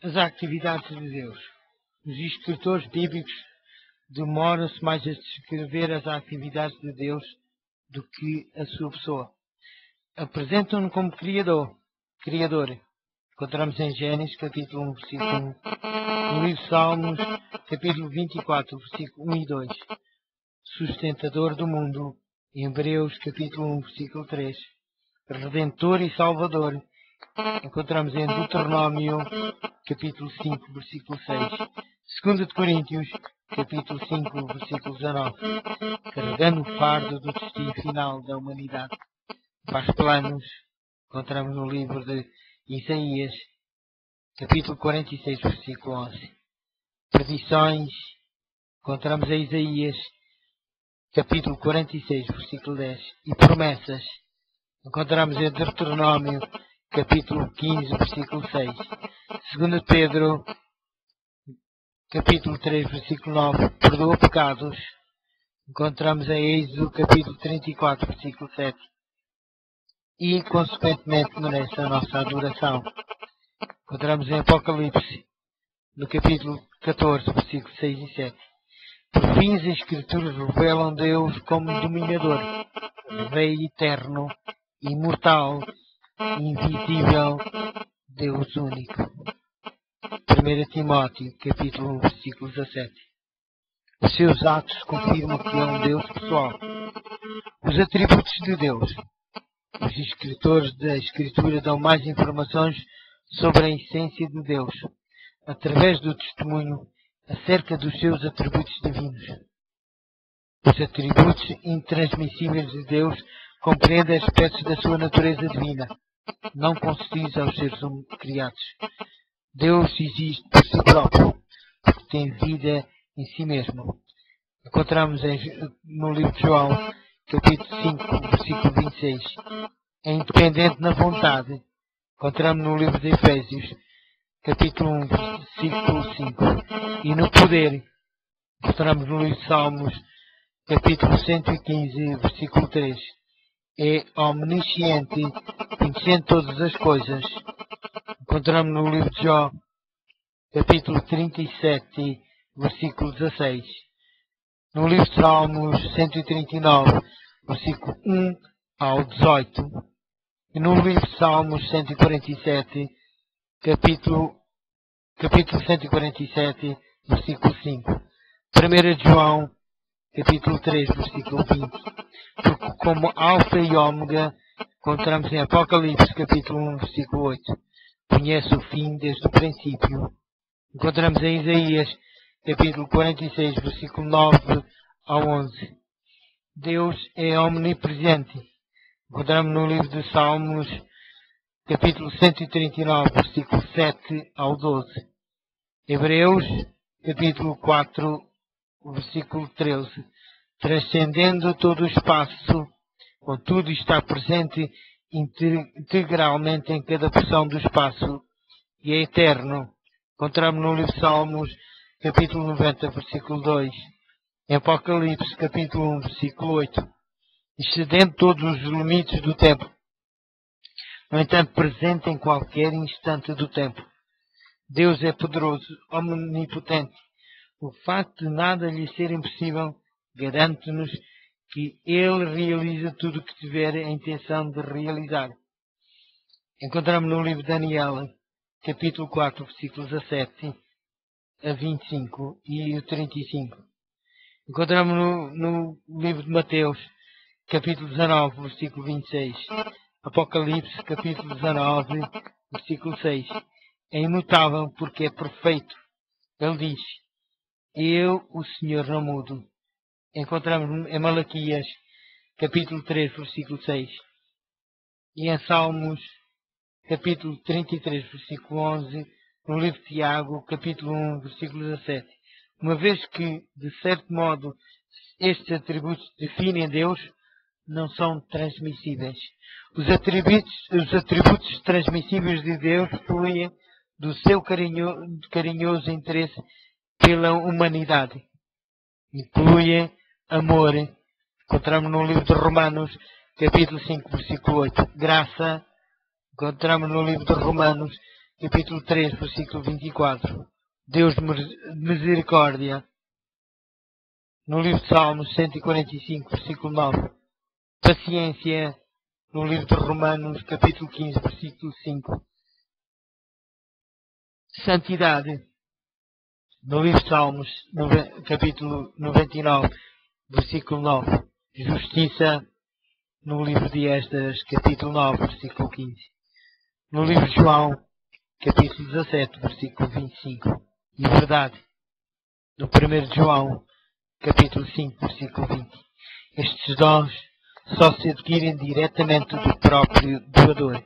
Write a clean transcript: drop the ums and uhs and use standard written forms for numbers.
As atividades de Deus. Os escritores bíblicos demoram-se mais a descrever as atividades de Deus do que a sua pessoa. Apresentam-no como Criador. Encontramos em Gênesis, capítulo 1, versículo 1. No livro de Salmos, capítulo 24, versículo 1 e 2. Sustentador do mundo. Em Hebreus, capítulo 1, versículo 3. Redentor e Salvador. Encontramos em Deuteronômio, capítulo 5, versículo 6. 2 de Coríntios, capítulo 5, versículo 19. Carregando o fardo do destino final da humanidade. Faz planos. Encontramos no livro de Isaías, capítulo 46, versículo 11. Predições. Encontramos em Isaías, capítulo 46, versículo 10. E promessas. Encontramos em Deuteronômio, capítulo 15, versículo 6. 2 Pedro, capítulo 3, versículo 9. Perdoa pecados. Encontramos em Êxodo, capítulo 34, versículo 7. E, consequentemente, merece a nossa adoração. Encontramos em Apocalipse, no capítulo 14, versículos 6 e 7. Por fim, as Escrituras revelam Deus como dominador, Rei eterno, imortal, invisível, Deus único. 1 Timóteo, capítulo 1, versículo 17. Os seus atos confirmam que é um Deus pessoal. Os atributos de Deus. Os escritores da Escritura dão mais informações sobre a essência de Deus, através do testemunho acerca dos seus atributos divinos. Os atributos intransmissíveis de Deus compreendem aspectos da sua natureza divina, não concedidos aos seres criados. Deus existe por si próprio, porque tem vida em si mesmo. Encontramos no livro de João, capítulo 5, versículo 26. É independente na vontade. Encontramos no livro de Efésios, capítulo 1, versículo 5. E no poder. Encontramos no livro de Salmos, capítulo 115, versículo 3. É omnisciente, conhecendo todas as coisas. Encontramos no livro de Jó, capítulo 37, versículo 16. No livro de Salmos 139, versículo 1 ao 18. E no livro de Salmos 147, capítulo 147, versículo 5. 1 de João, capítulo 3, versículo 20. Porque como Alfa e Ômega, encontramos em Apocalipse, capítulo 1, versículo 8. Conhece o fim desde o princípio. Encontramos em Isaías, capítulo 46, versículo 9 ao 11. Deus é omnipresente. Encontramos no livro de Salmos, capítulo 139, versículo 7 ao 12. Hebreus, capítulo 4, versículo 13. Transcendendo todo o espaço, contudo está presente integralmente em cada porção do espaço e é eterno. Encontramos no livro de Salmos, capítulo 90, versículo 2. Em Apocalipse, capítulo 1, versículo 8. Excedendo todos os limites do tempo. No entanto, presente em qualquer instante do tempo. Deus é poderoso, omnipotente. O facto de nada lhe ser impossível garante-nos que Ele realiza tudo o que tiver a intenção de realizar. Encontramos no livro de Daniel, capítulo 4, versículos 17 a 25 e o 35. Encontramos no livro de Mateus, capítulo 19, versículo 26. Apocalipse, capítulo 19, versículo 6. É imutável porque é perfeito. Ele diz: Eu, o Senhor, não mudo. Encontramos em Malaquias, capítulo 3, versículo 6. E em Salmos, capítulo 33, versículo 11. No livro de Tiago, capítulo 1, versículo 17. Uma vez que, de certo modo, estes atributos definem Deus, não são transmissíveis. Os atributos transmissíveis de Deus fluem do seu carinhoso interesse pela humanidade. Incluem amor. Encontramos no livro de Romanos, capítulo 5, versículo 8. Graça. Encontramos no livro de Romanos, capítulo 3, versículo 24. Deus de misericórdia. No livro de Salmos 145, versículo 9. Paciência. No livro de Romanos, capítulo 15, versículo 5. Santidade. No livro de Salmos, capítulo 99, versículo 9. Justiça. No livro de Esdras, capítulo 9, versículo 15. No livro de João, capítulo 17, versículo 25. E verdade. No 1 de João, capítulo 5, versículo 20. Estes dons só se adquirem diretamente do próprio doador.